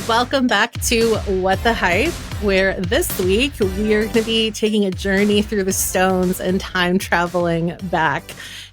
Welcome back to What the Hype, where this week we are going to be taking a journey through the stones and time traveling back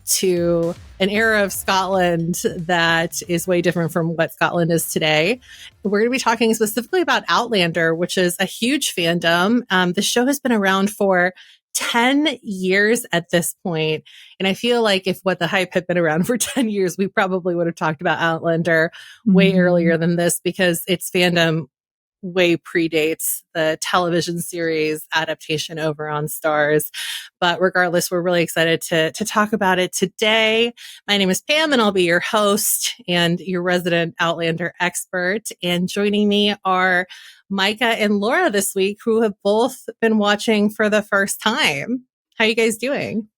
to an era of Scotland that is way different from what Scotland is today. We're going to be talking specifically about Outlander, which is a huge fandom. The show has been around for 10 years at this point. And I feel like if What the Hype had been around for 10 years, we probably would have talked about Outlander way earlier than this because its fandom way predates the television series adaptation over on Stars. But regardless, we're really excited to talk about it today. My name is Pam, and I'll be your host and your resident Outlander expert. And joining me are Micah and Laura this week, who have both been watching for the first time. How are you guys doing?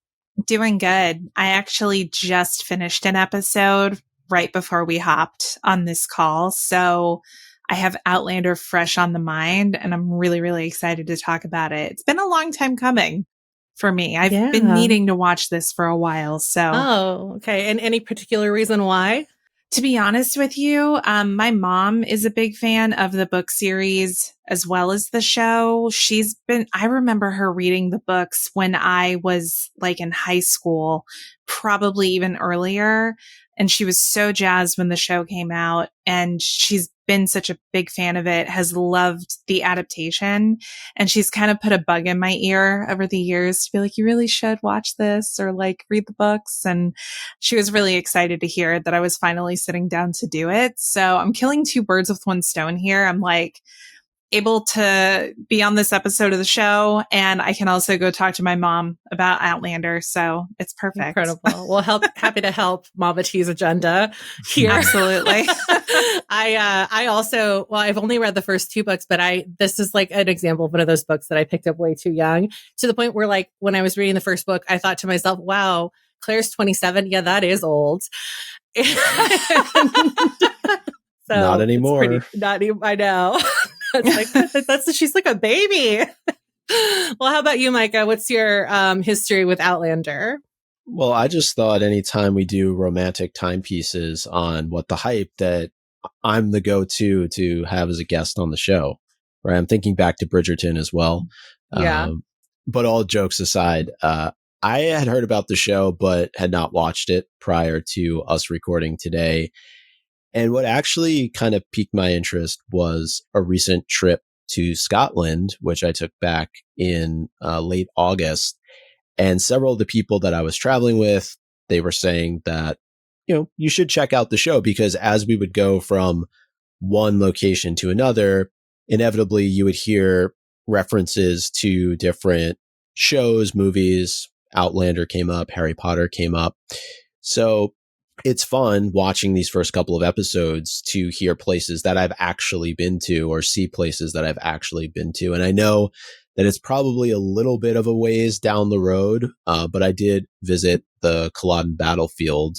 Doing good. I actually just finished an episode right before we hopped on this call. So I have Outlander fresh on the mind, and I'm really, really excited to talk about it. It's been a long time coming for me. I've been needing to watch this for a while. So, oh, okay. And any particular reason why? To be honest with you, my mom is a big fan of the book series as well as the show. I remember her reading the books when I was like in high school, probably even earlier. And she was so jazzed when the show came out, and she's been such a big fan of it, has loved the adaptation. And she's kind of put a bug in my ear over the years to be like, you really should watch this or like read the books. And she was really excited to hear that I was finally sitting down to do it. So I'm killing two birds with one stone here. I'm like able to be on this episode of the show, and I can also go talk to my mom about Outlander. So it's perfect. Incredible. Well, happy to help Mama T's agenda here. Absolutely. I also, I've only read the first two books, but this is like an example of one of those books that I picked up way too young, to the point where like when I was reading the first book, I thought to myself, wow, Claire's 27. Yeah, that is old. So not anymore. I know. She's like a baby. Well, how about you, Micah? What's your history with Outlander? Well, I just thought anytime we do romantic timepieces on What the Hype, that I'm the go-to to have as a guest on the show. Right? I'm thinking back to Bridgerton as well. Yeah. But all jokes aside, I had heard about the show, but had not watched it prior to us recording today. And what actually kind of piqued my interest was a recent trip to Scotland, which I took back in late August. And several of the people that I was traveling with, they were saying that, you should check out the show, because as we would go from one location to another, inevitably you would hear references to different shows, movies. Outlander came up, Harry Potter came up. So it's fun watching these first couple of episodes to hear places that I've actually been to, or see places that I've actually been to. And I know that it's probably a little bit of a ways down the road, but I did visit the Culloden battlefield,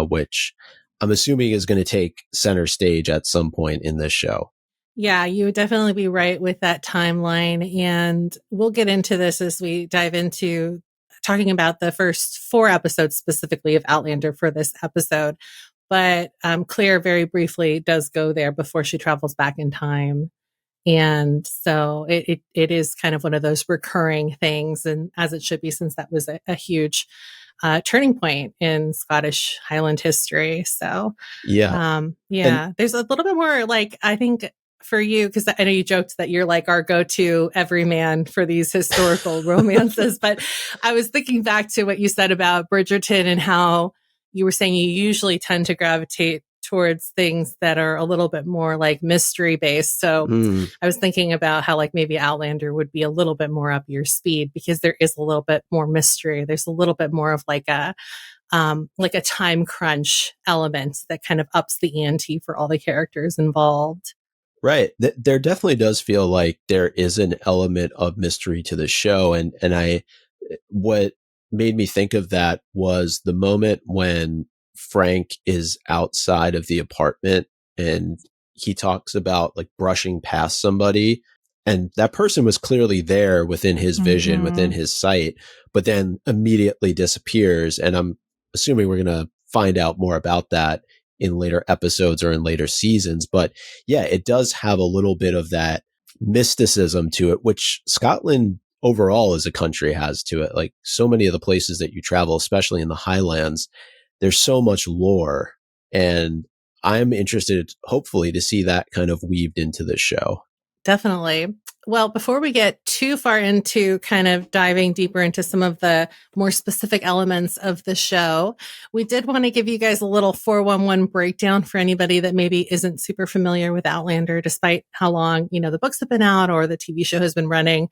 which I'm assuming is going to take center stage at some point in this show. Yeah, you would definitely be right with that timeline. And we'll get into this as we dive into talking about the first 4 episodes specifically of Outlander for this episode. But Claire very briefly does go there before she travels back in time. And so it is kind of one of those recurring things, and as it should be, since that was a huge turning point in Scottish Highland history. So there's a little bit more, like, I think for you, because I know you joked that you're like our go-to everyman for these historical romances, but I was thinking back to what you said about Bridgerton and how you were saying you usually tend to gravitate towards things that are a little bit more like mystery based. So I was thinking about how like maybe Outlander would be a little bit more up your speed, because there is a little bit more mystery. There's a little bit more of like a time crunch element that kind of ups the ante for all the characters involved. Right. There definitely does feel like there is an element of mystery to the show. And what made me think of that was the moment when Frank is outside of the apartment and he talks about like brushing past somebody, and that person was clearly there within his vision, within his sight, but then immediately disappears. And I'm assuming we're going to find out more about that in later episodes or in later seasons. But yeah, it does have a little bit of that mysticism to it, which Scotland overall as a country has to it. Like so many of the places that you travel, especially in the Highlands, there's so much lore. And I'm interested, hopefully, to see that kind of weaved into this show. Definitely. Well, before we get too far into kind of diving deeper into some of the more specific elements of the show, we did want to give you guys a little 411 breakdown for anybody that maybe isn't super familiar with Outlander, despite how long, the books have been out or the TV show has been running.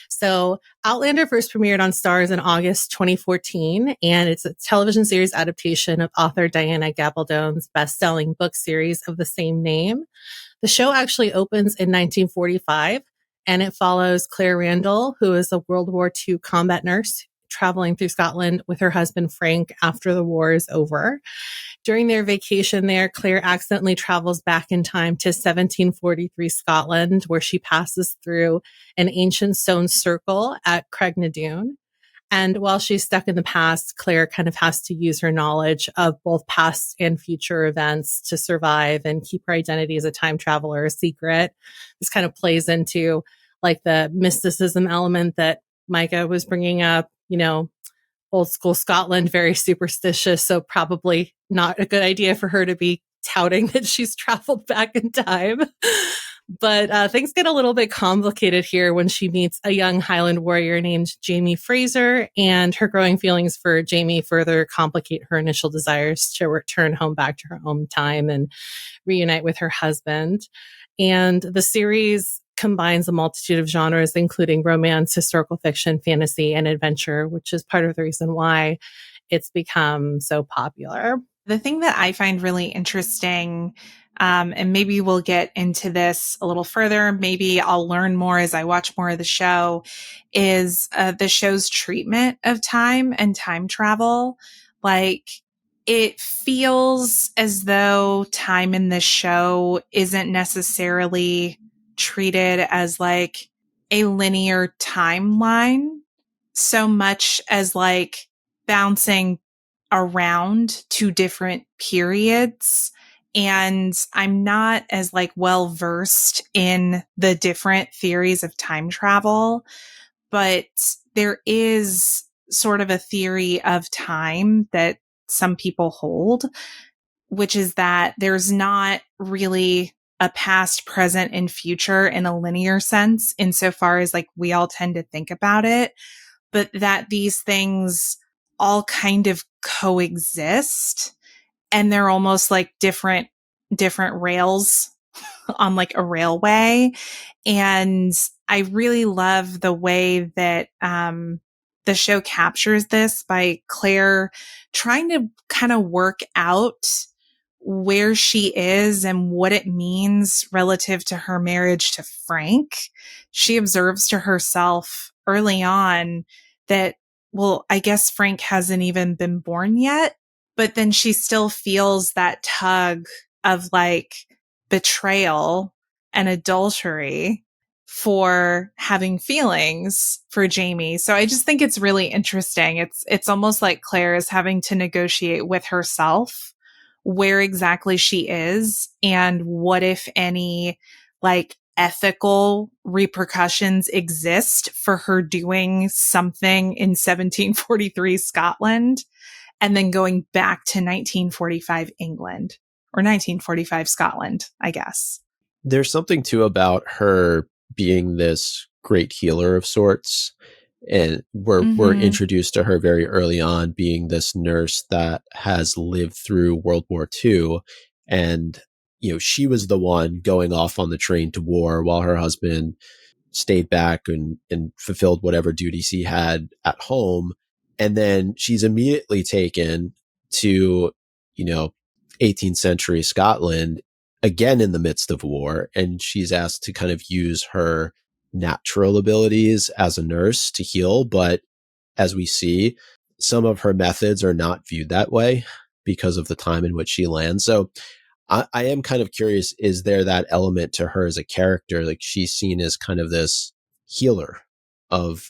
So Outlander first premiered on Starz in August 2014, and it's a television series adaptation of author Diana Gabaldon's best-selling book series of the same name. The show actually opens in 1945, and it follows Claire Randall, who is a World War II combat nurse traveling through Scotland with her husband Frank after the war is over. During their vacation there, Claire accidentally travels back in time to 1743 Scotland, where she passes through an ancient stone circle at Craignadoon. And while she's stuck in the past, Claire kind of has to use her knowledge of both past and future events to survive and keep her identity as a time traveler a secret. This kind of plays into like the mysticism element that Micah was bringing up, old school Scotland, very superstitious. So probably not a good idea for her to be touting that she's traveled back in time. But things get a little bit complicated here when she meets a young Highland warrior named Jamie Fraser, and her growing feelings for Jamie further complicate her initial desires to return home back to her own time and reunite with her husband. And the series combines a multitude of genres, including romance, historical fiction, fantasy, and adventure, which is part of the reason why it's become so popular. The thing that I find really interesting, and maybe we'll get into this a little further, maybe I'll learn more as I watch more of the show, is the show's treatment of time and time travel. Like, it feels as though time in this show isn't necessarily treated as like a linear timeline so much as like bouncing around two different periods. And I'm not as like well versed in the different theories of time travel, but there is sort of a theory of time that some people hold, which is that there's not really a past, present, and future in a linear sense, insofar as like we all tend to think about it, but that these things all kind of coexist, and they're almost like different rails on like a railway. And I really love the way that the show captures this by Claire trying to kind of work out where she is and what it means relative to her marriage to Frank. She observes to herself early on that, well, I guess Frank hasn't even been born yet, but then she still feels that tug of like betrayal and adultery for having feelings for Jamie. So I just think it's really interesting. It's almost like Claire is having to negotiate with herself where exactly she is and what, if any, like ethical repercussions exist for her doing something in 1743 Scotland and then going back to 1945 England or 1945 Scotland, I guess. There's something too about her being this great healer of sorts. And we're introduced to her very early on being this nurse that has lived through World War II. And, she was the one going off on the train to war while her husband stayed back and fulfilled whatever duties he had at home. And then she's immediately taken to, 18th century Scotland, again in the midst of war. And she's asked to kind of use her natural abilities as a nurse to heal. But as we see, some of her methods are not viewed that way because of the time in which she lands. So I am kind of curious, is there that element to her as a character? Like she's seen as kind of this healer of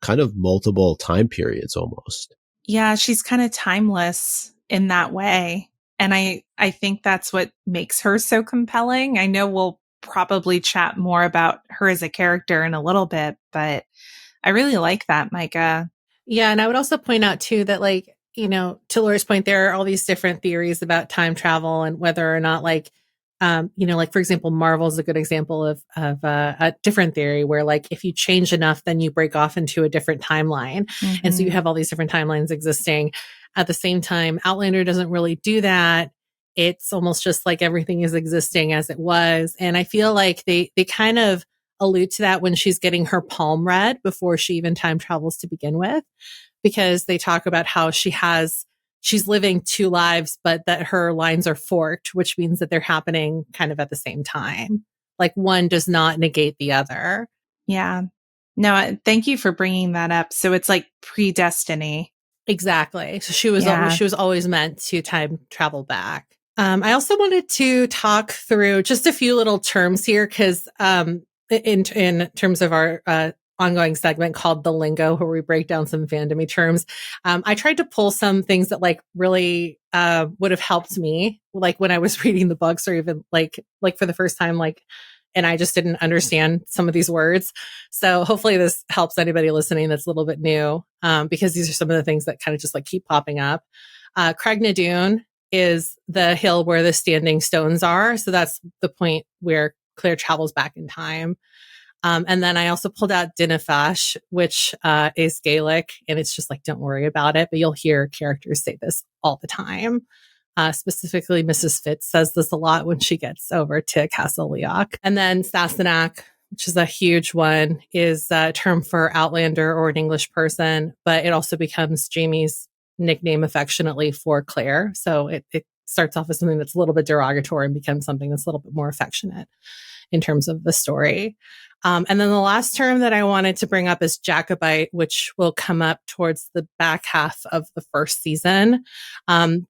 kind of multiple time periods almost. Yeah, she's kind of timeless in that way. And I think that's what makes her so compelling. I know we'll probably chat more about her as a character in a little bit, but I really like that, Micah. Yeah. And I would also point out too that, like, you know, to Laura's point, there are all these different theories about time travel and whether or not, like, you know, like, for example, Marvel is a good example of a different theory where, like, if you change enough, then you break off into a different timeline. And so you have all these different timelines existing at the same time. Outlander doesn't really do that. It's almost just like everything is existing as it was. And I feel like they kind of allude to that when she's getting her palm read before she even time travels to begin with, because they talk about how she's living two lives, but that her lines are forked, which means that they're happening kind of at the same time. Like, one does not negate the other. Yeah. No, thank you for bringing that up. So it's like predestiny. Exactly. So Yeah. she was always meant to time travel back. I also wanted to talk through just a few little terms here because in terms of our ongoing segment called The Lingo, where we break down some fandomy terms, I tried to pull some things that, like, really would have helped me, like when I was reading the books, or even like for the first time, like, and I just didn't understand some of these words. So hopefully this helps anybody listening that's a little bit new, because these are some of the things that kind of just like keep popping up. Craignadoon is the hill where the standing stones are. So that's the point where Claire travels back in time. And then I also pulled out Dinnefash, which is Gaelic, and it's just like, don't worry about it, but you'll hear characters say this all the time. Specifically, Mrs. Fitz says this a lot when she gets over to Castle Leoch. And then Sassenach, which is a huge one, is a term for Outlander or an English person, but it also becomes Jamie's nickname affectionately for Claire. So it starts off as something that's a little bit derogatory and becomes something that's a little bit more affectionate in terms of the story. And then the last term that I wanted to bring up is Jacobite, which will come up towards the back half of the first season.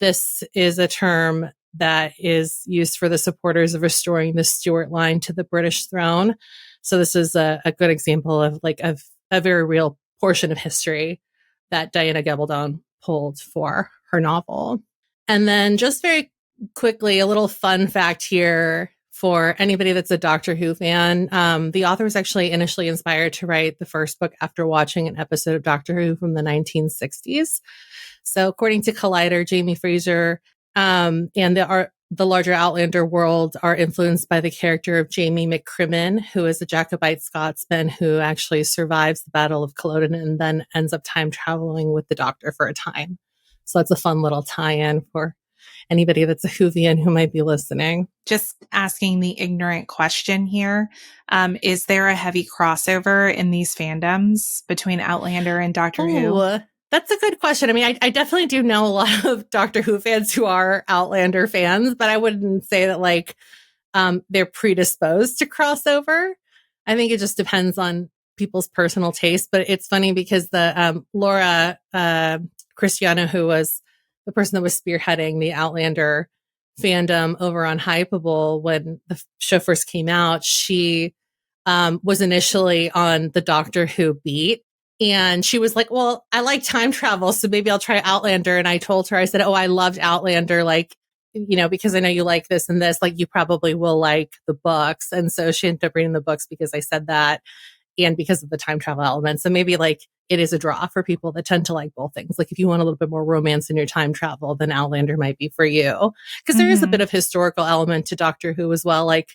This is a term that is used for the supporters of restoring the Stuart line to the British throne. So this is a good example of like a very real portion of history that Diana Gabaldon pulled for her novel. And then just very quickly, a little fun fact here for anybody that's a Doctor Who fan. The author was actually initially inspired to write the first book after watching an episode of Doctor Who from the 1960s. So according to Collider, Jamie Fraser and the larger Outlander world are influenced by the character of Jamie McCrimmon, who is a Jacobite Scotsman who actually survives the Battle of Culloden and then ends up time traveling with the Doctor for a time. So that's a fun little tie-in for anybody that's a Whovian who might be listening. Just asking the ignorant question here. Is there a heavy crossover in these fandoms between Outlander and Doctor Who? That's a good question. I mean, I definitely do know a lot of Doctor Who fans who are Outlander fans, but I wouldn't say that like they're predisposed to crossover. I think it just depends on people's personal taste. But it's funny because the Laura Cristiano, who was the person that was spearheading the Outlander fandom over on Hypeable when the show first came out, she was initially on the Doctor Who beat. And she was like, well, I like time travel, so maybe I'll try Outlander. And I told her, I said, oh, I loved Outlander. Like, you know, because I know you like this and this, like you probably will like the books. And so she ended up reading the books because I said that and because of the time travel element. So maybe like it is a draw for people that tend to like both things. Like if you want a little bit more romance in your time travel, then Outlander might be for you. Because there is a bit of historical element to Doctor Who as well. Like,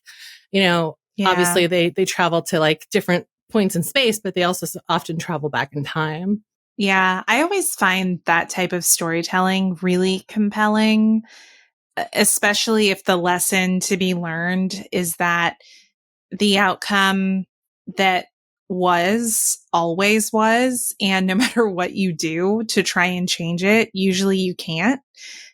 you know, obviously they travel to like different points in space, but they also often travel back in time. Yeah, I always find that type of storytelling really compelling, especially if the lesson to be learned is that the outcome that was always was, and no matter what you do to try and change it, usually you can't.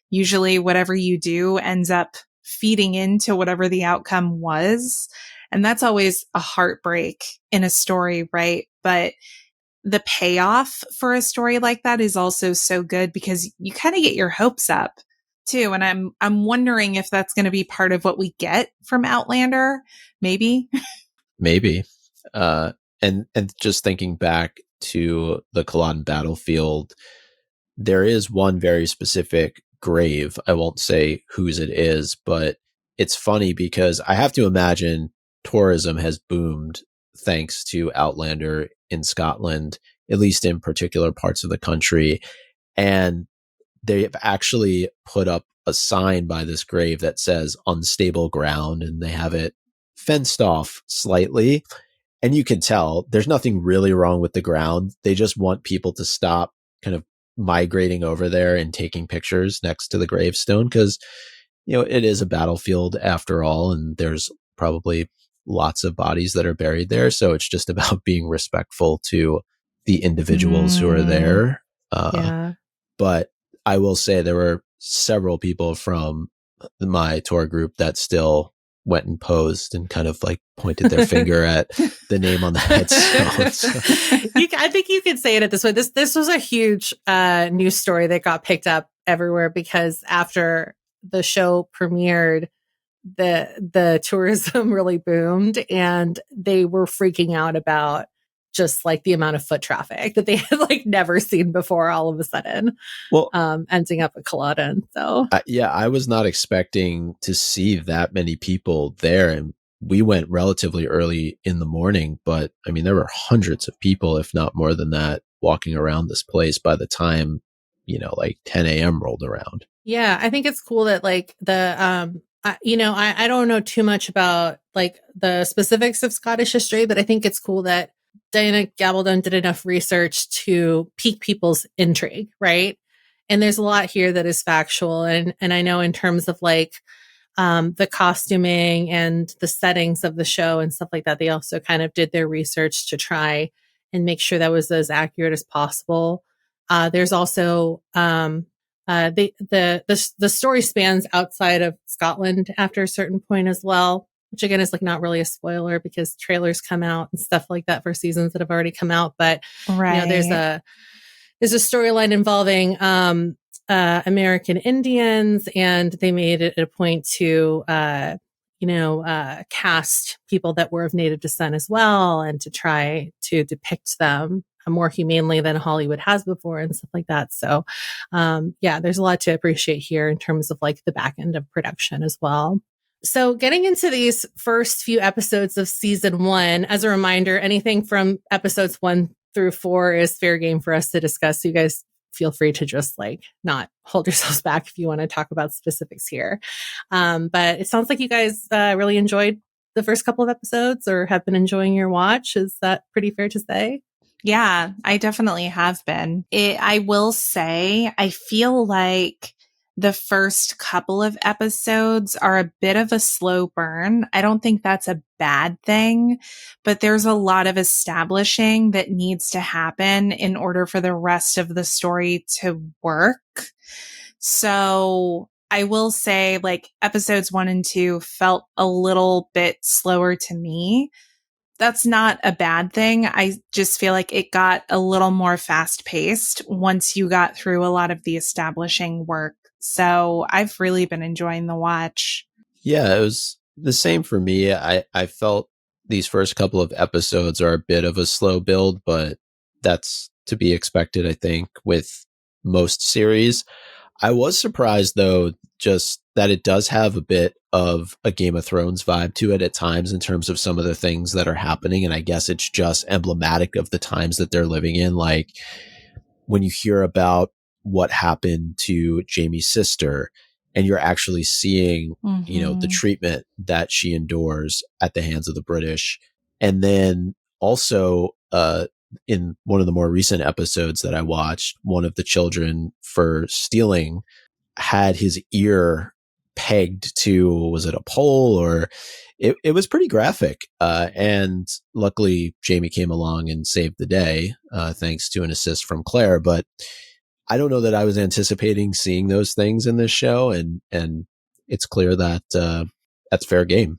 Usually whatever you do ends up feeding into whatever the outcome was. And that's always a heartbreak in a story, right? But the payoff for a story like that is also so good because you kind of get your hopes up too. And I'm wondering if that's going to be part of what we get from Outlander. Maybe. Maybe. And just thinking back to the Culloden battlefield, there is one very specific grave. I won't say whose it is, but it's funny because I have to imagine tourism has boomed thanks to Outlander in Scotland, at least in particular parts of the country. And they've actually put up a sign by this grave that says unstable ground, and they have it fenced off slightly. And you can tell there's nothing really wrong with the ground. They just want people to stop kind of migrating over there and taking pictures next to the gravestone because, it is a battlefield after all, and there's probably lots of bodies that are buried there. So it's just about being respectful to the individuals who are there. Yeah. But I will say there were several people from my tour group that still went and posed and kind of like pointed their finger at the name on the headstone. So. I think you could say it this way. This was a huge news story that got picked up everywhere because after the show premiered, the tourism really boomed and they were freaking out about just like the amount of foot traffic that they had like never seen before all of a sudden. Well, ending up at Culloden. So I was not expecting to see that many people there, and we went relatively early in the morning, but I mean there were hundreds of people, if not more than that, walking around this place by the time like 10 a.m. rolled around. Yeah, I think it's cool that like the I don't know too much about like the specifics of Scottish history, but I think it's cool that Diana Gabaldon did enough research to pique people's intrigue, right? And there's a lot here that is factual. And I know in terms of like the costuming and the settings of the show and stuff like that, they also kind of did their research to try and make sure that was as accurate as possible. There's also the story spans outside of Scotland after a certain point as well, which again is like not really a spoiler because trailers come out and stuff like that for seasons that have already come out. But right. There's a storyline involving American Indians, and they made it a point to cast people that were of native descent as well, and to try to depict them more humanely than Hollywood has before and stuff like that. So, there's a lot to appreciate here in terms of like the back end of production as well. So getting into these first few episodes of season 1, as a reminder, anything from episodes 1 through 4 is fair game for us to discuss. So you guys feel free to just like not hold yourselves back if you want to talk about specifics here. But it sounds like you guys really enjoyed the first couple of episodes or have been enjoying your watch. Is that pretty fair to say? Yeah, I definitely have been. I will say, I feel like the first couple of episodes are a bit of a slow burn. I don't think that's a bad thing, but there's a lot of establishing that needs to happen in order for the rest of the story to work. So I will say like episodes 1 and 2 felt a little bit slower to me. That's not a bad thing. I just feel like it got a little more fast paced once you got through a lot of the establishing work. So I've really been enjoying the watch. Yeah, it was the same for me. I felt these first couple of episodes are a bit of a slow build, but that's to be expected, I think, with most series. I was surprised, though, just that it does have a bit of a Game of Thrones vibe to it at times in terms of some of the things that are happening. And I guess it's just emblematic of the times that they're living in. Like when you hear about what happened to Jaime's sister and you're actually seeing, the treatment that she endures at the hands of the British. And then also, in one of the more recent episodes that I watched, one of the children for stealing had his ear pegged to, was it a pole, or it was pretty graphic. And luckily Jaime came along and saved the day, thanks to an assist from Claire. But I don't know that I was anticipating seeing those things in this show. And it's clear that, that's fair game.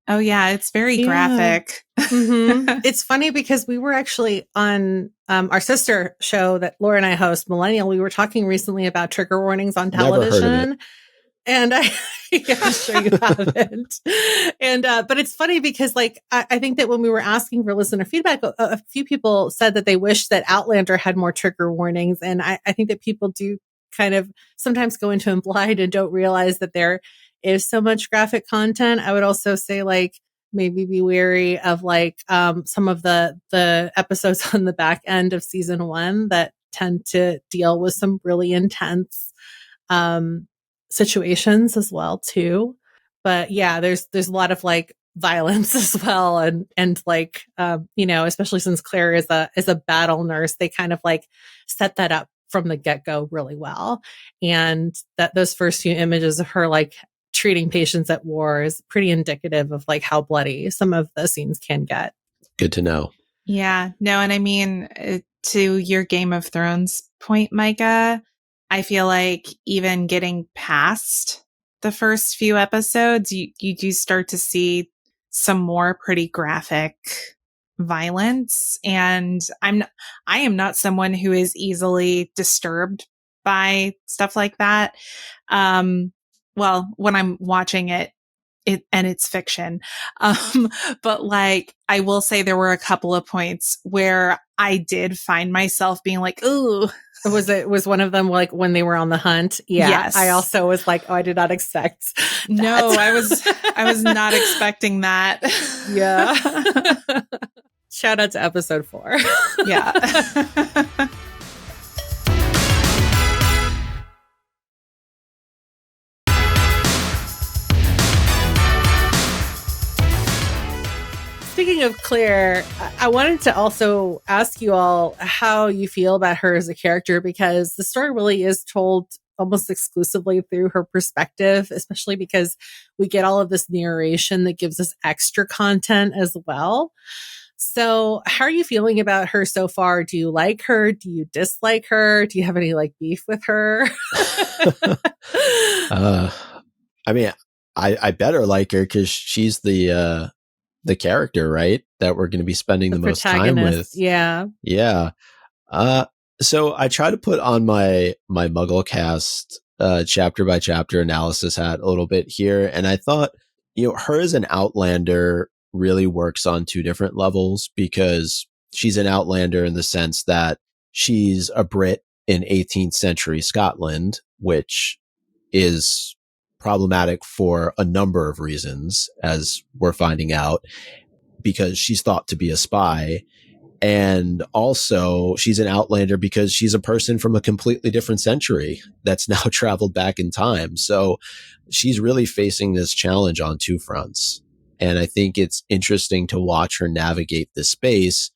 Oh yeah, it's very graphic. Mm-hmm. It's funny because we were actually on our sister show that Laura and I host, Millennial. We were talking recently about trigger warnings on television. Never heard of it. And I'm sure you haven't. And, but it's funny because like, I think that when we were asking for listener feedback, a few people said that they wish that Outlander had more trigger warnings. And I think that people do kind of sometimes go into them blind and don't realize that there is so much graphic content. I would also say like maybe be wary of like some of the episodes on the back end of season 1 that tend to deal with some really intense situations as well too. But yeah, there's a lot of like violence as well, and like especially since Claire is a battle nurse, they kind of like set that up from the get-go really well. And that those first few images of her like treating patients at war is pretty indicative of like how bloody some of the scenes can get. Good to know. Yeah, no, and I mean, to your Game of Thrones point, Micah, I feel like even getting past the first few episodes, you do start to see some more pretty graphic violence. And I am not someone who is easily disturbed by stuff like that. Well, when I'm watching it, and it's fiction. But like, I will say there were a couple of points where I did find myself being like, ooh. Was one of them like when they were on the hunt? Yeah. Yes. I also was like, oh, I did not expect that. No, I was not expecting that. Yeah. Shout out to episode 4. Yeah. Speaking of Claire, I wanted to also ask you all how you feel about her as a character, because the story really is told almost exclusively through her perspective, especially because we get all of this narration that gives us extra content as well. So how are you feeling about her so far? Do you like her? Do you dislike her? Do you have any like beef with her? I mean, I better like her because she's the character, right? That we're going to be spending the most time with. Yeah. Yeah. So I try to put on my Mugglecast chapter by chapter analysis hat a little bit here. And I thought, her as an Outlander really works on 2 different levels, because she's an Outlander in the sense that she's a Brit in 18th century Scotland, which is problematic for a number of reasons, as we're finding out, because she's thought to be a spy. And also she's an Outlander because she's a person from a completely different century that's now traveled back in time. So she's really facing this challenge on 2 fronts. And I think it's interesting to watch her navigate this space,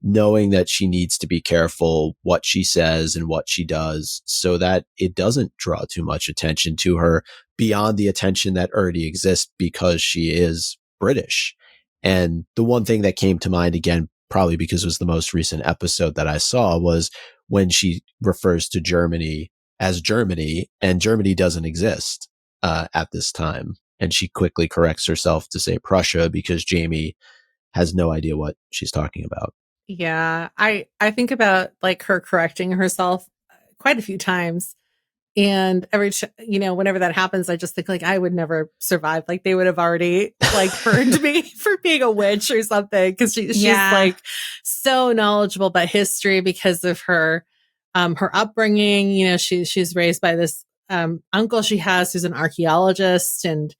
knowing that she needs to be careful what she says and what she does so that it doesn't draw too much attention to her beyond the attention that already exists because she is British. And the one thing that came to mind, again, probably because it was the most recent episode that I saw, was when she refers to Germany as Germany, and Germany doesn't exist at this time. And she quickly corrects herself to say Prussia because Jamie has no idea what she's talking about. Yeah, I think about like her correcting herself quite a few times, and whenever that happens, I just think like I would never survive. Like they would have already like burned me for being a witch or something, because she's like so knowledgeable about history because of her upbringing. She's raised by this uncle she has who's an archaeologist, and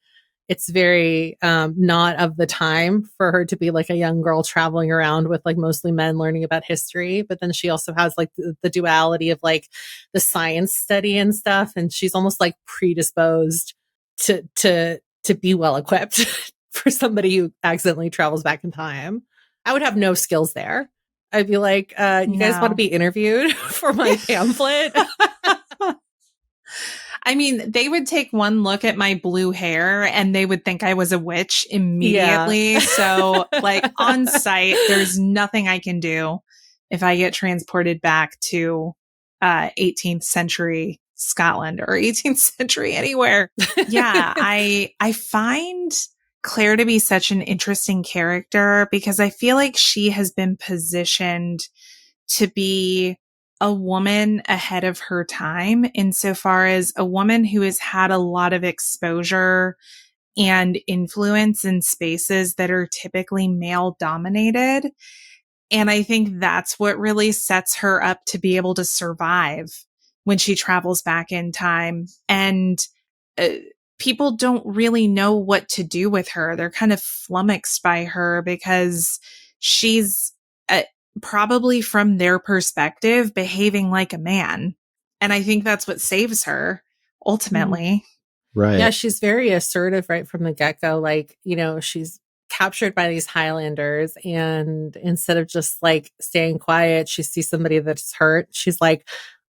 it's very not of the time for her to be like a young girl traveling around with like mostly men learning about history. But then she also has like the duality of like the science study and stuff. And she's almost like predisposed to be well equipped for somebody who accidentally travels back in time. I would have no skills there. I'd be like, you guys want to be interviewed for my pamphlet? I mean, they would take one look at my blue hair and they would think I was a witch immediately. Yeah. So like on site, there's nothing I can do if I get transported back to 18th century Scotland or 18th century anywhere. Yeah, I find Claire to be such an interesting character because I feel like she has been positioned to be a woman ahead of her time, insofar as a woman who has had a lot of exposure and influence in spaces that are typically male dominated. And I think that's what really sets her up to be able to survive when she travels back in time. And people don't really know what to do with her. They're kind of flummoxed by her because she's probably from their perspective behaving like a man. And I think that's what saves her ultimately. Right. Yeah, she's very assertive right from the get-go. Like, she's captured by these Highlanders, and instead of just like staying quiet, she sees somebody that's hurt. She's like,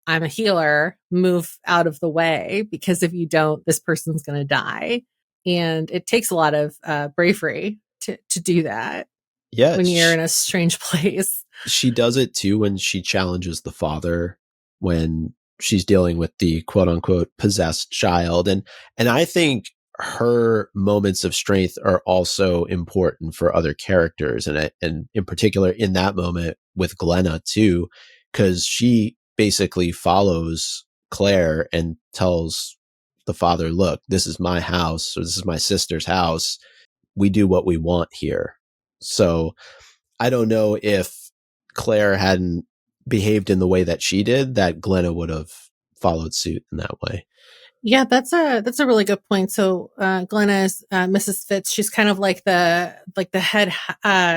I'm a healer, move out of the way, because if you don't, this person's going to die. And it takes a lot of bravery to do that. Yeah. When you're in a strange place. She does it too when she challenges the father, when she's dealing with the quote unquote possessed child. And I think her moments of strength are also important for other characters. And in particular in that moment with Glenna too, because she basically follows Claire and tells the father, look, this is my house, or this is my sister's house. We do what we want here. So I don't know if Claire hadn't behaved in the way that she did, that Glenna would have followed suit in that way. Yeah, that's a really good point. So Glenna is Mrs. Fitz. She's kind of like the head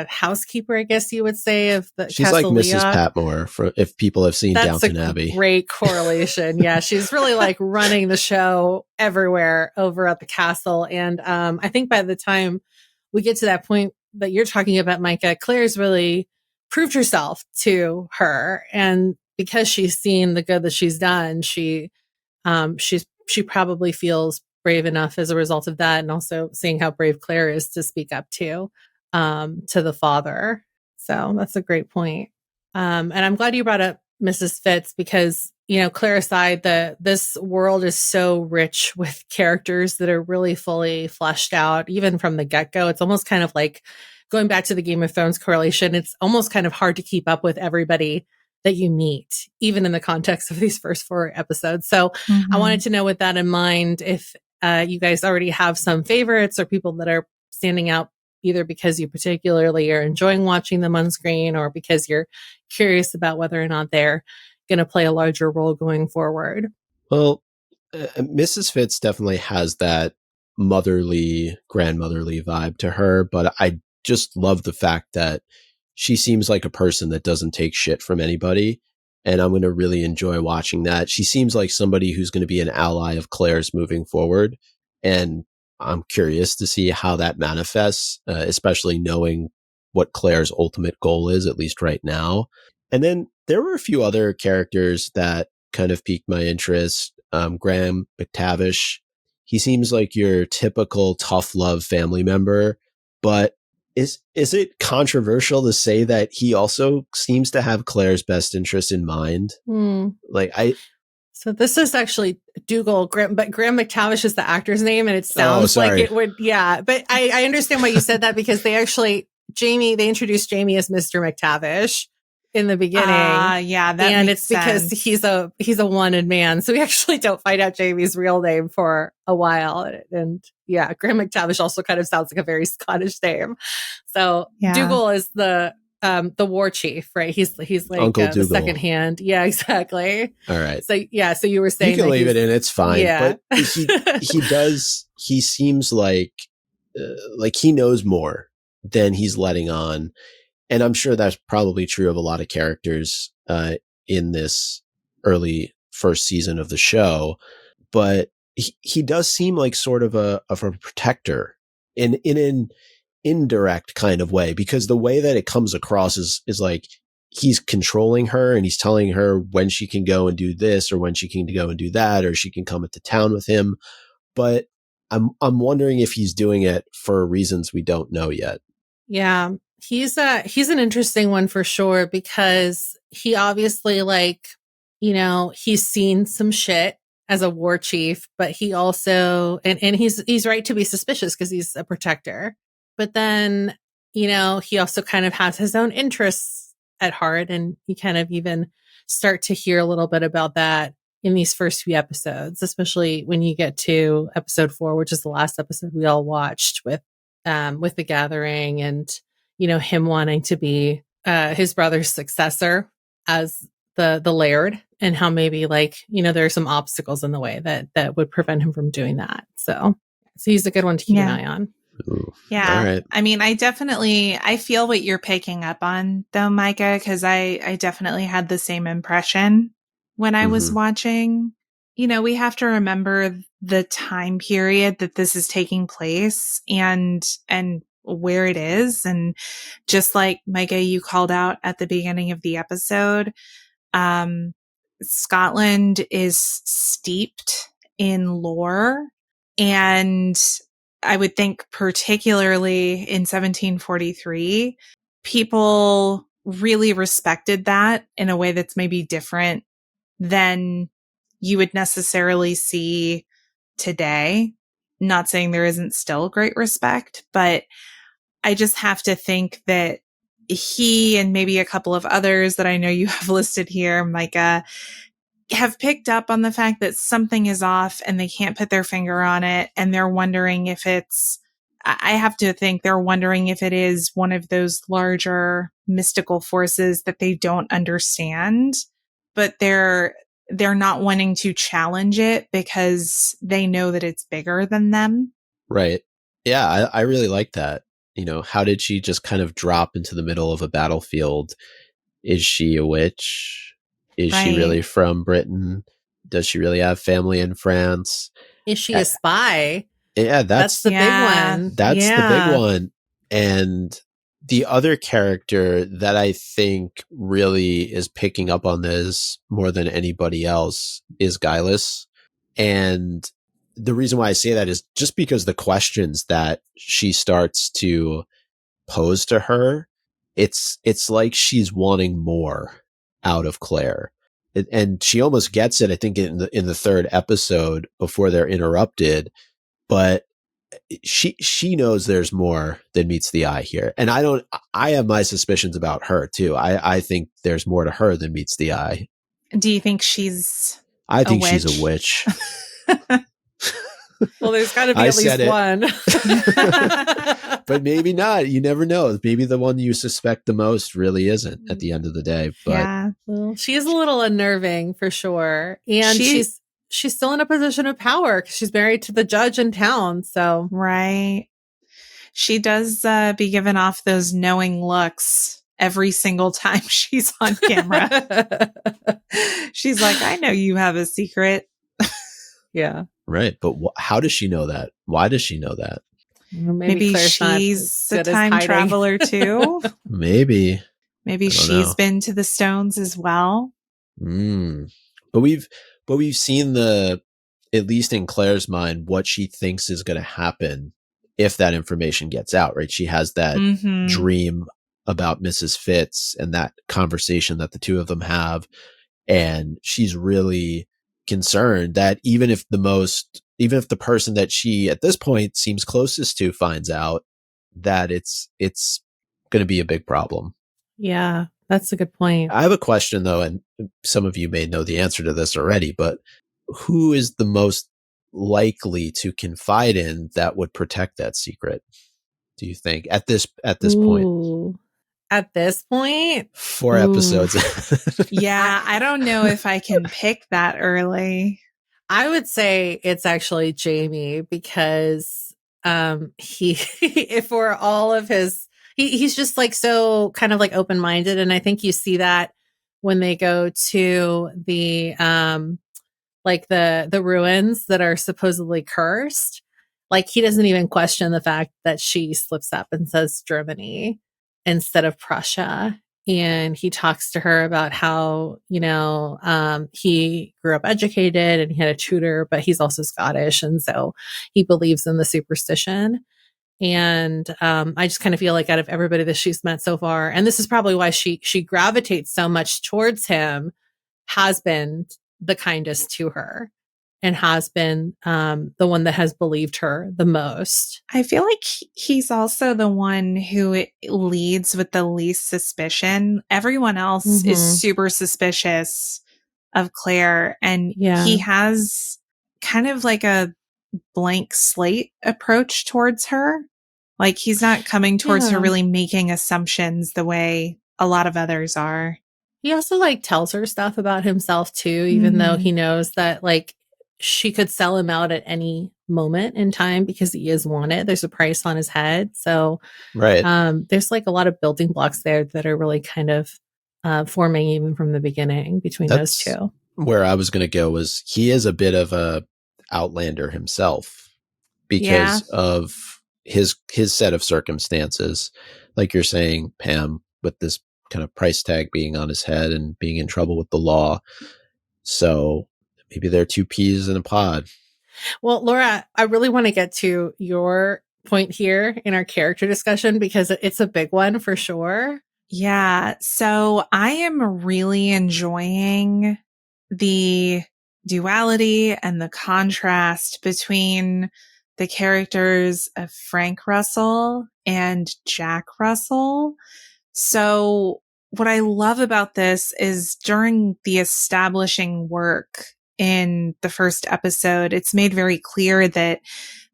housekeeper, I guess you would say, of the She's Castle like Mrs. Leoc. Patmore, if people have seen That's Downton a Abbey. Great correlation. Yeah, she's really like running the show everywhere over at the castle. And I think by the time we get to that point that you're talking about, Micah, Claire's really proved herself to her, and because she's seen the good that she's done, she probably feels brave enough as a result of that, and also seeing how brave Claire is to speak up to the father. So that's a great point. And I'm glad you brought up Mrs. Fitz, because, Claire aside, this world is so rich with characters that are really fully fleshed out, even from the get-go. It's almost kind of like going back to the Game of Thrones correlation. It's almost kind of hard to keep up with everybody that you meet, even in the context of these first 4 episodes. So I wanted to know, with that in mind, if you guys already have some favorites or people that are standing out, either because you particularly are enjoying watching them on screen, or because you're curious about whether or not they're going to play a larger role going forward. Well, Mrs. Fitz definitely has that motherly, grandmotherly vibe to her, but I just love the fact that she seems like a person that doesn't take shit from anybody. And I'm going to really enjoy watching that. She seems like somebody who's going to be an ally of Claire's moving forward. And I'm curious to see how that manifests, especially knowing what Claire's ultimate goal is, at least right now. And then there were a few other characters that kind of piqued my interest. Graham McTavish, he seems like your typical tough love family member, but is it controversial to say that he also seems to have Claire's best interest in mind? So this is actually Dougal, but Graham McTavish is the actor's name, and it sounds like it would, yeah. But I understand why you said that, because they introduced Jamie as Mr. McTavish in the beginning. Yeah, that and makes it's because sense. he's a wanted man, so we actually don't find out Jamie's real name for a while. And yeah, Graham McTavish also kind of sounds like a very Scottish name. So yeah. Dougal is the war chief, right? He's like Uncle the second hand. Yeah, exactly. All right. So yeah, so you were saying you can leave it in, it's fine. Yeah. But he seems like he knows more than he's letting on. And I'm sure that's probably true of a lot of characters in this early first season of the show. But he does seem like sort of a protector in an indirect kind of way, because the way that it comes across is like he's controlling her, and he's telling her when she can go and do this, or when she can go and do that, or she can come into town with him. But I'm wondering if he's doing it for reasons we don't know yet. Yeah. He's an interesting one for sure, because he obviously, he's seen some shit as a war chief, but he also, and he's right to be suspicious because he's a protector. But then, he also kind of has his own interests at heart, and you kind of even start to hear a little bit about that in these first few episodes, especially when you get to episode 4, which is the last episode we all watched with the gathering, and him wanting to be his brother's successor as the laird, and how maybe like, there are some obstacles in the way that would prevent him from doing that. So he's a good one to keep an eye on. Ooh, yeah. all right. I mean, I feel what you're picking up on though, Micah, because I definitely had the same impression when I was watching. We have to remember the time period that this is taking place and where it is. And just like Micah, you called out at the beginning of the episode, Scotland is steeped in lore. And I would think particularly in 1743, people really respected that in a way that's maybe different than you would necessarily see today. Not saying there isn't still great respect, but I just have to think that he and maybe a couple of others that I know you have listed here, Micah, have picked up on the fact that something is off and they can't put their finger on it. And they're wondering if I have to think they're wondering if it is one of those larger mystical forces that they don't understand, but they're not wanting to challenge it because they know that it's bigger than them. Right. Yeah, I really like that. How did she just kind of drop into the middle of a battlefield? Is she a witch? Is she really from Britain? Does she really have family in France? Is she a spy? Yeah, that's the big one. That's the big one. And the other character that I think really is picking up on this more than anybody else is Gillis. And the reason why I say that is just because the questions that she starts to pose to her, it's like she's wanting more out of Claire. And she almost gets it, I think, in the third episode before they're interrupted. But she knows there's more than meets the eye here. And I have my suspicions about her too. I think there's more to her than meets the eye. Do you think she's she's a witch? Well, there's got to be at least one. But maybe not. You never know. Maybe the one you suspect the most really isn't at the end of the day. But yeah. Well, she is a little unnerving for sure. And she's still in a position of power because she's married to the judge in town. So right. She does be giving off those knowing looks every single time she's on camera. She's like, I know you have a secret. Yeah. Right. But how does she know that? Why does she know that? Maybe she's a time traveler too. Maybe she's been to the stones as well. But we've seen at least in Claire's mind, what she thinks is going to happen if that information gets out, right? She has that dream about Mrs. Fitz and that conversation that the two of them have. And she's really concerned that even if the person that she at this point seems closest to finds out, that it's going to be a big problem. Yeah, that's a good point. I have a question though, and some of you may know the answer to this already, but who is the most likely to confide in that would protect that secret? Do you think at this point? At this point? 4 episodes. Yeah, I don't know if I can pick that early. I would say it's actually Jamie because for all of his, he's just like so kind of like open-minded. And I think you see that when they go to the like the ruins that are supposedly cursed. Like he doesn't even question the fact that she slips up and says Germany instead of Prussia. And he talks to her about how, he grew up educated and he had a tutor, but he's also Scottish. And so he believes in the superstition. And I just kind of feel like out of everybody that she's met so far, and this is probably why she gravitates so much towards him, has been the kindest to her and has been the one that has believed her the most. I feel like he's also the one who leads with the least suspicion. Everyone else is super suspicious of Claire, and he has kind of like a blank slate approach towards her. Like he's not coming towards her really making assumptions the way a lot of others are. He also like tells her stuff about himself too, even though he knows that like she could sell him out at any moment in time because he is wanted. There's a price on his head. So Right. there's like a lot of building blocks there that are really kind of forming even from the beginning between those That's two. where I was going to go. Was he is a bit of a Outlander himself Yeah. because of his set of circumstances, like you're saying, Pam, with this kind of price tag being on his head and being in trouble with the law. So maybe they're two peas in a pod. Well, Laura, I really want to get to your point here in our character discussion because it's a big one for sure. Yeah. So I am really enjoying the duality and the contrast between the characters of Frank Russell and Jack Russell. So what I love about this is during the establishing work in the first episode, it's made very clear that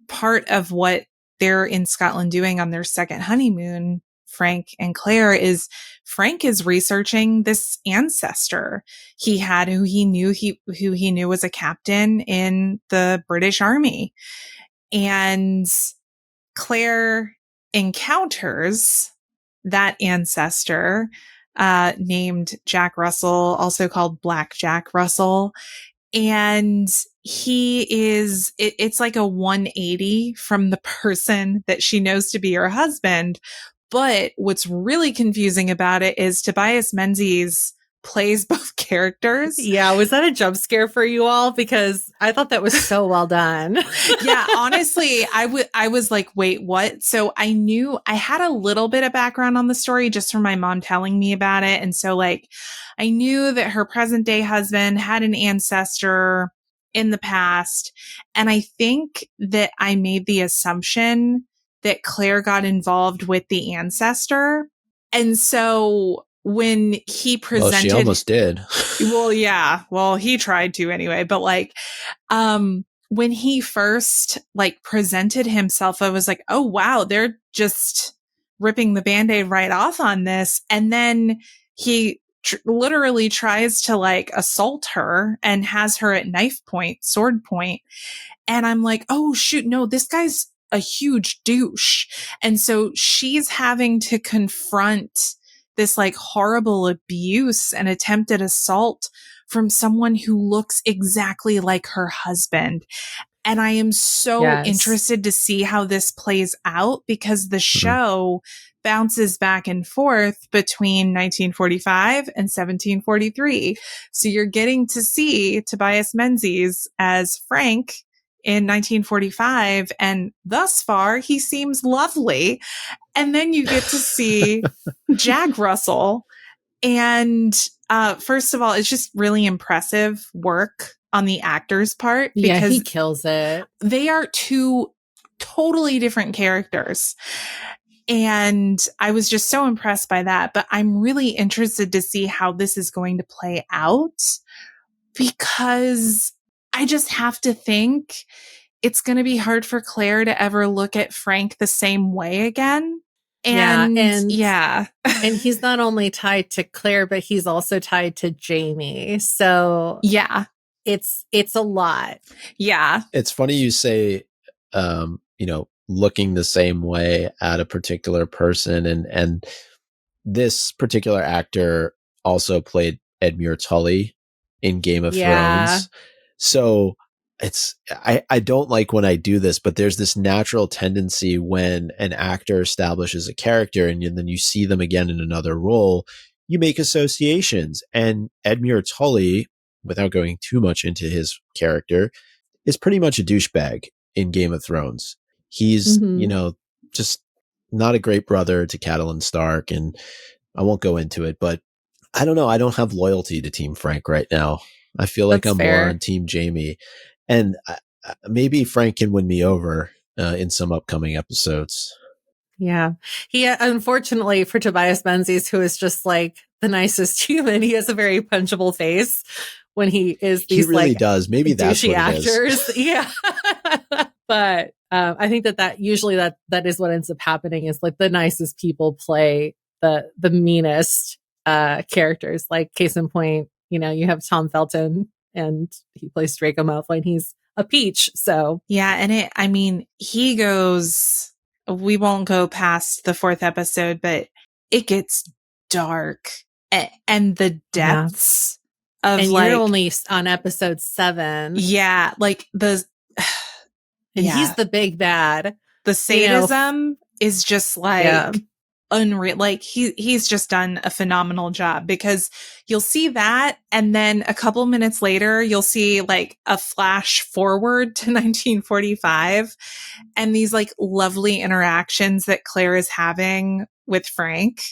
part of what they're in Scotland doing on their second honeymoon, Frank and Claire, is Frank is researching this ancestor he had who he knew was a captain in the British Army. And Claire encounters that ancestor named Jack Russell, also called Black Jack Russell. And it's like a 180 from the person that she knows to be her husband. But what's really confusing about it is Tobias Menzies plays both characters. Yeah, was that a jump scare for you all? Because I thought that was so well done. Yeah, honestly, I was like, wait, what? So I knew I had a little bit of background on the story just from my mom telling me about it. And so like, I knew that her present day husband had an ancestor in the past. And I think that I made the assumption that Claire got involved with the ancestor. And so when he presented, well, she almost did. Well, yeah. Well, he tried to anyway, but like, when he first like presented himself, I was like, oh wow, they're just ripping the Band-Aid right off on this. And then he literally tries to like assault her and has her at knife point, sword point. And I'm like, oh shoot, no, this guy's a huge douche. And so she's having to confront this like horrible abuse and attempted assault from someone who looks exactly like her husband. And I am so interested to see how this plays out because the show bounces back and forth between 1945 and 1743. So you're getting to see Tobias Menzies as Frank in 1945. And thus far, he seems lovely. And then you get to see Jack Russell. And first of all, it's just really impressive work on the actor's part because he kills it. They are two totally different characters. And I was just so impressed by that. But I'm really interested to see how this is going to play out because I just have to think it's going to be hard for Claire to ever look at Frank the same way again. And and he's not only tied to Claire, but he's also tied to Jamie. So yeah, it's a lot. Yeah. It's funny you say, looking the same way at a particular person. And this particular actor also played Edmure Tully in Game of Thrones. So I don't like when I do this, but there's this natural tendency when an actor establishes a character and then you see them again in another role, you make associations. And Edmure Tully, without going too much into his character, is pretty much a douchebag in Game of Thrones. He's, just not a great brother to Catelyn Stark. And I won't go into it, but I don't know. I don't have loyalty to Team Frank right now. I feel like I'm more on Team Jamie. And maybe Frank can win me over in some upcoming episodes. Yeah. He, unfortunately for Tobias Menzies, who is just like the nicest human, he has a very punchable face when he is these he really does. Maybe that's what actors. It is. Yeah. But I think that usually that is what ends up happening is like the nicest people play the meanest characters. Like case in point, you have Tom Felton and he plays Draco Malfoy and he's a peach. So yeah. And he goes, we won't go past the 4th episode, but it gets dark and the yeah. depths of And like, you're only on episode 7. yeah, like and he's the big bad. The sadism is just like yeah. unreal. Like he's just done a phenomenal job, because you'll see that, and then a couple minutes later you'll see like a flash forward to 1945 and these like lovely interactions that Claire is having with Frank,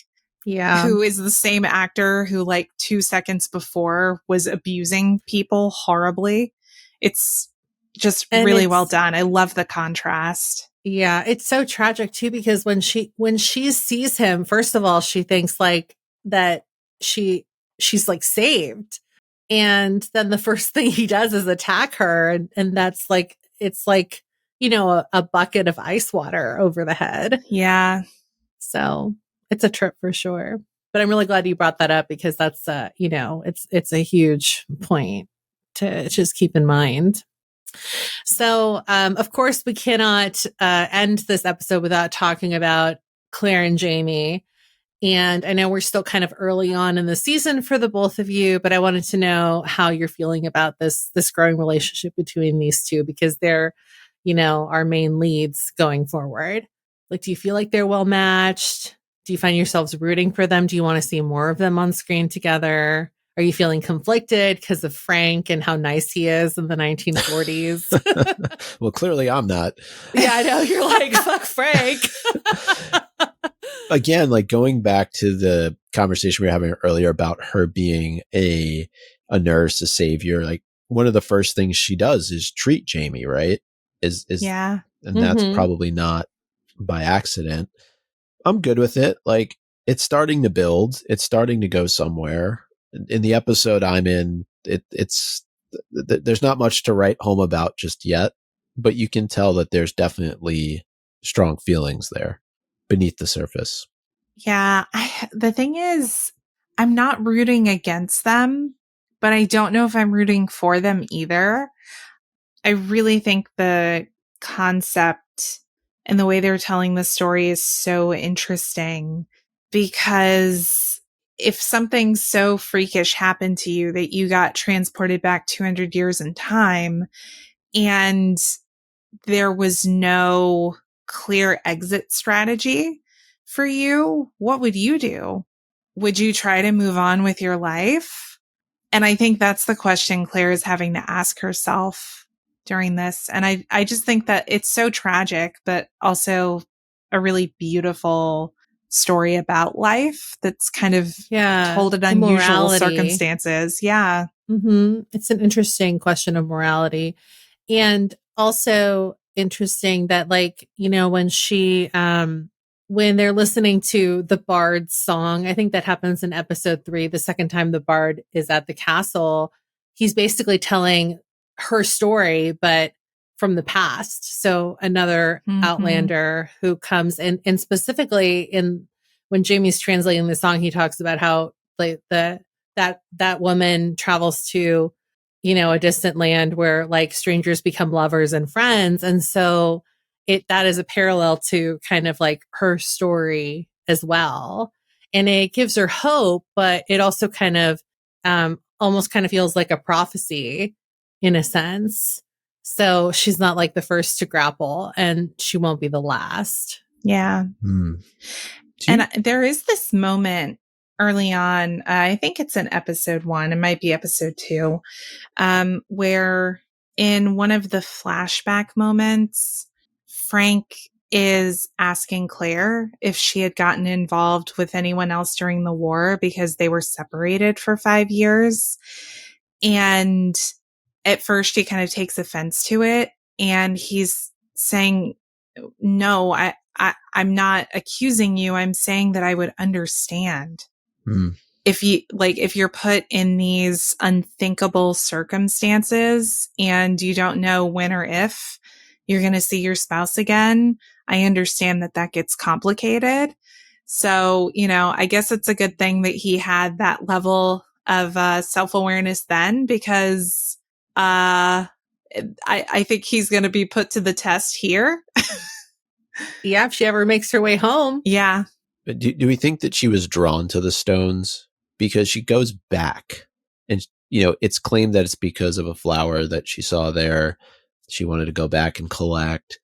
who is the same actor who like 2 seconds before was abusing people horribly. It's just really well done. I love the contrast. Yeah, it's so tragic too, because when she sees him, first of all, she thinks like that she's like saved. And then the first thing he does is attack her, and that's like, it's like, a bucket of ice water over the head. Yeah. So it's a trip for sure. But I'm really glad you brought that up, because that's it's a huge point to just keep in mind. So, of course, we cannot end this episode without talking about Claire and Jamie. And I know we're still kind of early on in the season for the both of you, but I wanted to know how you're feeling about this growing relationship between these two, because they're, our main leads going forward. Like, do you feel like they're well matched? Do you find yourselves rooting for them? Do you want to see more of them on screen together? Are you feeling conflicted because of Frank and how nice he is in the 1940s? Well, clearly I'm not. Yeah, I know. You're like, fuck Frank. Again, like going back to the conversation we were having earlier about her being a nurse, a savior, like one of the first things she does is treat Jamie, right? Yeah. And that's probably not by accident. I'm good with it. Like, it's starting to build. It's starting to go somewhere. In the episode I'm in, there's not much to write home about just yet, but you can tell that there's definitely strong feelings there beneath the surface. Yeah. The thing is, I'm not rooting against them, but I don't know if I'm rooting for them either. I really think the concept and the way they're telling the story is so interesting, because if something so freakish happened to you that you got transported back 200 years in time and there was no clear exit strategy for you, what would you do? Would you try to move on with your life? And I think that's the question Claire is having to ask herself during this. And I just think that it's so tragic, but also a really beautiful story about life that's kind of told in unusual circumstances. Yeah. Mm-hmm. It's an interesting question of morality. And also interesting that, like, when they're listening to the bard's song, I think that happens in episode 3, the second time the bard is at the castle, he's basically telling her story, but from the past. So another Outlander who comes in, and specifically when Jamie's translating the song, he talks about how like that woman travels to, a distant land where like strangers become lovers and friends. And so that is a parallel to kind of like her story as well. And it gives her hope, but it also kind of, almost kind of feels like a prophecy in a sense. So she's not like the first to grapple, and she won't be the last. Yeah. And there is this moment early on, I think it's in episode 1, it might be episode 2, where in one of the flashback moments, Frank is asking Claire if she had gotten involved with anyone else during the war, because they were separated for 5 years. And at first she kind of takes offense to it. And he's saying, no, I'm not accusing you. I'm saying that I would understand. If you're put in these unthinkable circumstances and you don't know when or if you're going to see your spouse again, I understand that gets complicated, So, I guess it's a good thing that he had that level of self-awareness then, because I think he's going to be put to the test here. Yeah, if she ever makes her way home. Yeah. But do we think that she was drawn to the stones? Because she goes back and, it's claimed that it's because of a flower that she saw there. She wanted to go back and collect.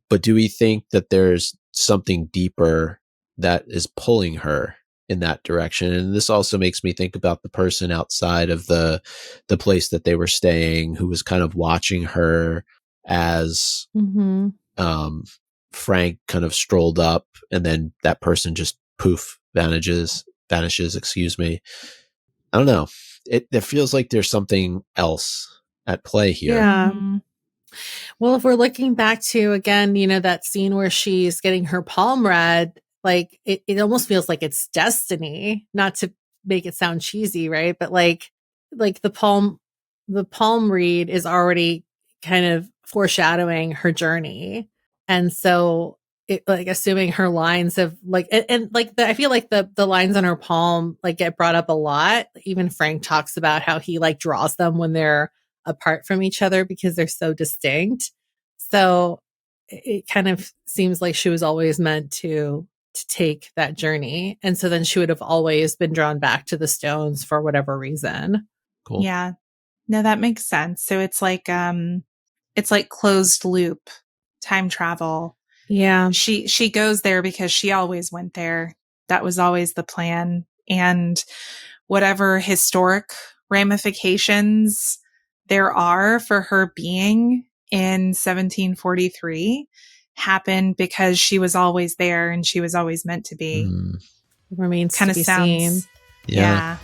But do we think that there's something deeper that is pulling her in that direction? And this also makes me think about the person outside of the place that they were staying, who was kind of watching her as Frank kind of strolled up, and then that person just poof vanishes. Excuse me. I don't know. It feels like there's something else at play here. Yeah. Well, if we're looking back to, again, that scene where she's getting her palm read, like it almost feels like it's destiny, not to make it sound cheesy, right? But like the palm read is already kind of foreshadowing her journey. And so it, like, assuming her lines of like, and like I feel like the lines on her palm like get brought up a lot. Even Frank talks about how he like draws them when they're apart from each other because they're so distinct. So it kind of seems like she was always meant to take that journey. And so then she would have always been drawn back to the stones for whatever reason. Cool. Yeah. No, that makes sense. So it's like closed loop time travel. Yeah. She goes there because she always went there. That was always the plan. And whatever historic ramifications there are for her being in 1743 happened because she was always there and she was always meant to be. Remains kind to of be sounds seen. Yeah.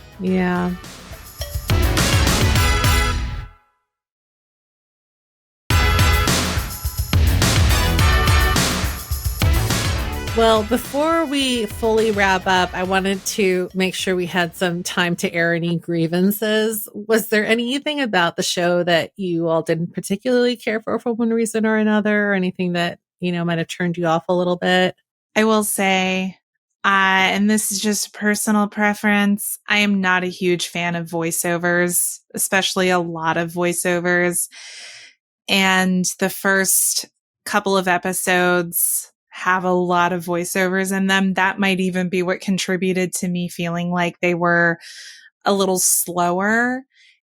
Well, before we fully wrap up, I wanted to make sure we had some time to air any grievances. Was there anything about the show that you all didn't particularly care for one reason or another, or anything that, might have turned you off a little bit? I will say, and this is just personal preference, I am not a huge fan of voiceovers, especially a lot of voiceovers. And the first couple of episodes have a lot of voiceovers in them. That might even be what contributed to me feeling like they were a little slower.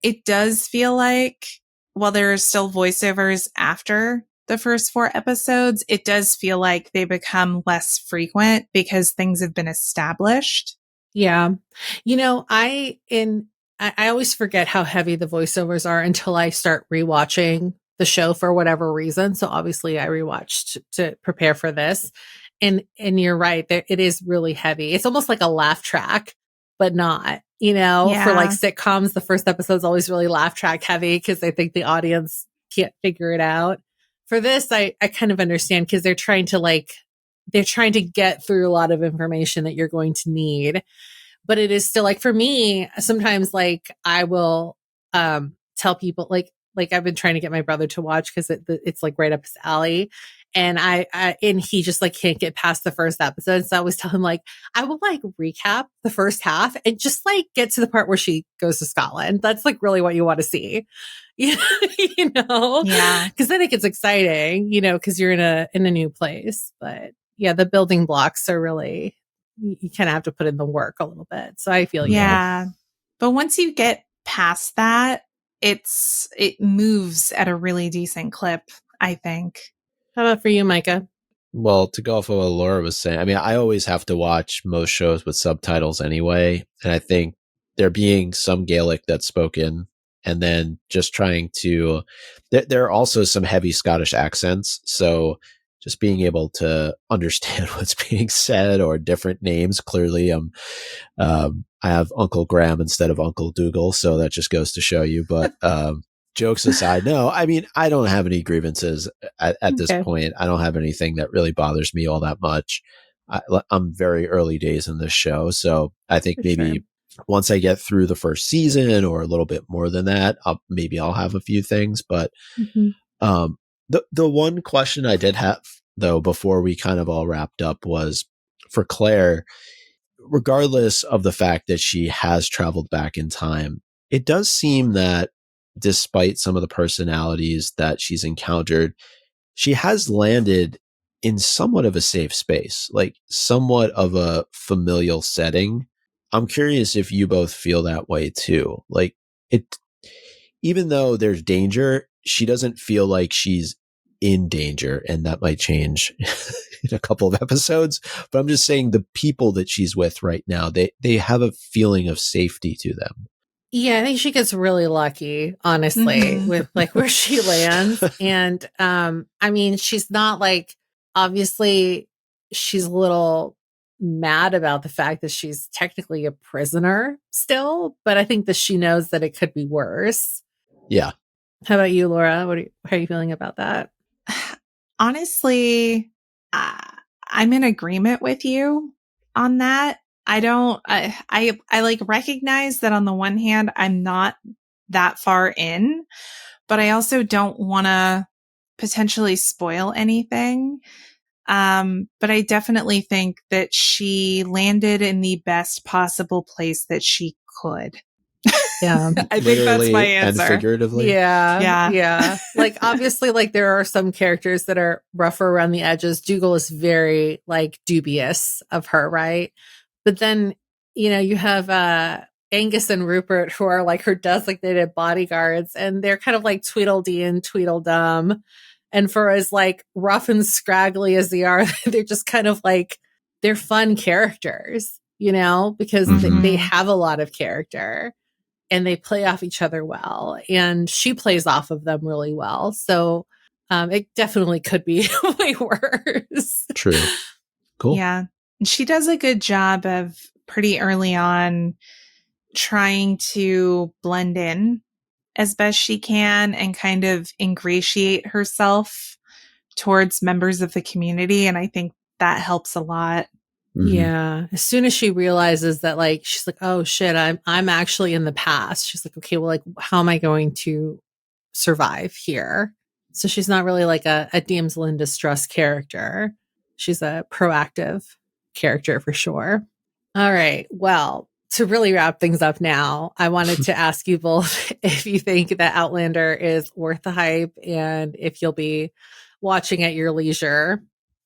It does feel like, while there are still voiceovers after the first 4 episodes, it does feel like they become less frequent because things have been established. Yeah. I always forget how heavy the voiceovers are until I start rewatching the show for whatever reason. So obviously I rewatched to prepare for this. And you're right, it is really heavy. It's almost like a laugh track, but not, for like sitcoms, the first episode is always really laugh track heavy because I think the audience can't figure it out. For this, I kind of understand because they're trying to get through a lot of information that you're going to need. But it is still like, for me, sometimes like I will tell people like I've been trying to get my brother to watch because it's like right up his alley. And and he just like can't get past the first episode. So I always tell him like, I will like recap the first half and just like get to the part where she goes to Scotland. That's like really what you want to see, Yeah. Cause then it gets exciting, cause you're in a new place. But yeah, the building blocks are really, you kind of have to put in the work a little bit. So I feel But once you get past that, it moves at a really decent clip, I think. How about for you, Micah? Well, to go off of what Laura was saying, I mean, I always have to watch most shows with subtitles anyway. And I think there being some Gaelic that's spoken, and then just trying to, there are also some heavy Scottish accents. So just being able to understand what's being said, or different names. Clearly, I have Uncle Graham instead of Uncle Dougal, so that just goes to show you. But jokes aside, no, I mean, I don't have any grievances at this point. I don't have anything that really bothers me all that much. I'm very early days in this show, so I think maybe once I get through the first season, or a little bit more than that, I'll have a few things. But the one question I did have, though, before we kind of all wrapped up, was for Claire, regardless of the fact that she has traveled back in time, it does seem that despite some of the personalities that she's encountered, she has landed in somewhat of a safe space, like somewhat of a familial setting. I'm curious if you both feel that way too. Like it, even though there's danger, she doesn't feel like she's in danger, and that might change in a couple of episodes. But I'm just saying the people that she's with right now, they have a feeling of safety to them. Yeah, I think she gets really lucky, honestly, with like where she lands. And I mean, she's not like, obviously she's a little mad about the fact that she's technically a prisoner still, but I think that she knows that it could be worse. Yeah. How about you, Laura? How are you feeling about that? Honestly, I'm in agreement with you on that. I like recognize that on the one hand, I'm not that far in, but I also don't want to potentially spoil anything. But I definitely think that she landed in the best possible place that she could. Yeah. I think that's my answer. And figuratively. Yeah. Like obviously, like there are some characters that are rougher around the edges. Dougal is very like dubious of her, right? But then, you have Angus and Rupert who are like her designated bodyguards, and they're kind of like Tweedledee and Tweedledum. And for as like rough and scraggly as they are, they're just kind of like they're fun characters, because they have a lot of character. And they play off each other well, and she plays off of them really well. So it definitely could be way worse. True. Cool. Yeah. She does a good job of pretty early on trying to blend in as best she can and kind of ingratiate herself towards members of the community. And I think that helps a lot. Yeah. As soon as she realizes that, like, she's like, oh shit, I'm actually in the past. She's like, okay, well, like, how am I going to survive here? So she's not really like a damsel in distress character. She's a proactive character for sure. All right. Well, to really wrap things up now, I wanted to ask you both if you think that Outlander is worth the hype and if you'll be watching at your leisure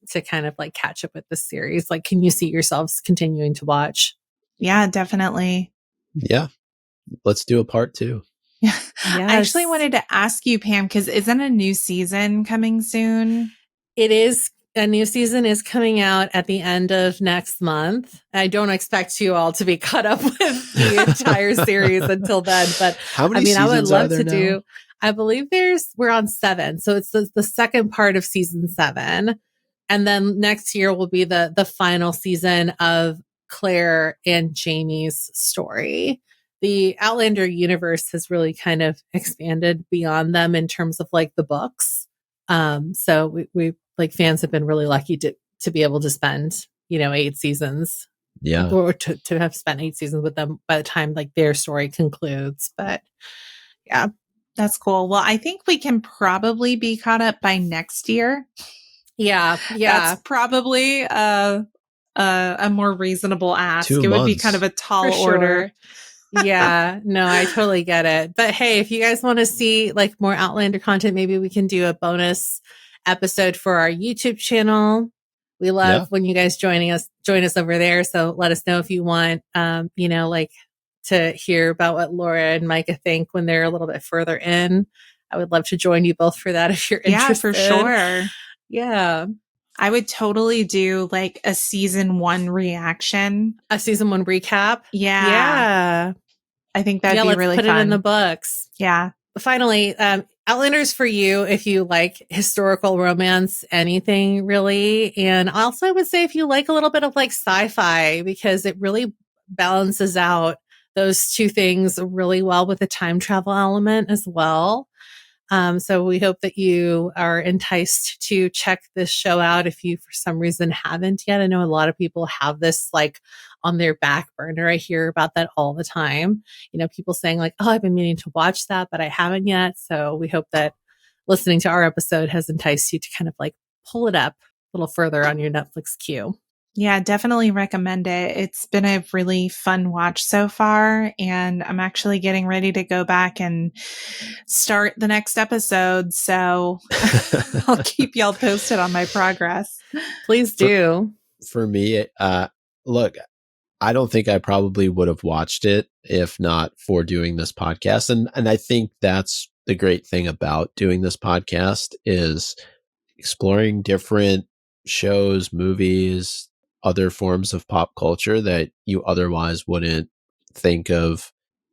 to kind of like catch up with the series. Like, can you see yourselves continuing to watch? Yeah, definitely. Yeah. Let's do a part 2. Yeah. Yes. I actually wanted to ask you, Pam, because isn't a new season coming soon? It is. A new season is coming out at the end of next month. I don't expect you all to be caught up with the entire series until then, but how many seasons I would love to now? do. I believe we're on 7. So it's the second part of season 7. And then next year will be the final season of Claire and Jamie's story. The Outlander universe has really kind of expanded beyond them in terms of like the books. So we like fans have been really lucky to be able to spend, 8 seasons. Yeah. Or to have spent 8 seasons with them by the time like their story concludes. But yeah. That's cool. Well, I think we can probably be caught up by next year. Yeah. That's probably a more reasonable ask. 2 It months. would be kind of a tall order. Yeah, no, I totally get it. But hey, if you guys want to see like more Outlander content, maybe we can do a bonus episode for our YouTube channel. We love when you guys join us over there. So let us know if you want, like to hear about what Laura and Micah think when they're a little bit further in. I would love to join you both for that if you're interested. Yeah, for sure. Yeah. I would totally do like a season 1 reaction. A season 1 recap. Yeah. Yeah. I think that'd be let's really put fun. It in the books. Yeah. Finally, Outlander's for you if you like historical romance, anything really. And also I would say if you like a little bit of like sci-fi, because it really balances out those two things really well with the time travel element as well. So we hope that you are enticed to check this show out if you for some reason haven't yet. I know a lot of people have this like on their back burner. I hear about that all the time. People saying like, oh, I've been meaning to watch that, but I haven't yet. So we hope that listening to our episode has enticed you to kind of like pull it up a little further on your Netflix queue. Yeah, definitely recommend it. It's been a really fun watch so far, and I'm actually getting ready to go back and start the next episode. So I'll keep y'all posted on my progress. Please do. For me, look, I don't think I probably would have watched it if not for doing this podcast. And I think that's the great thing about doing this podcast is exploring different shows, movies, other forms of pop culture that you otherwise wouldn't think of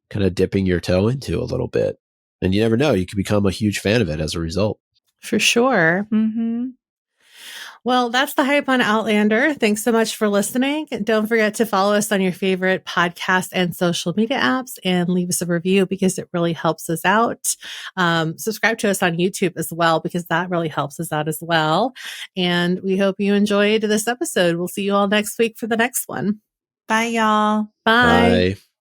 kind of dipping your toe into a little bit. And you never know, you could become a huge fan of it as a result. For sure. Mm-hmm. Well, that's the hype on Outlander. Thanks so much for listening. Don't forget to follow us on your favorite podcast and social media apps and leave us a review because it really helps us out. Subscribe to us on YouTube as well because that really helps us out as well. And we hope you enjoyed this episode. We'll see you all next week for the next one. Bye, y'all. Bye. Bye.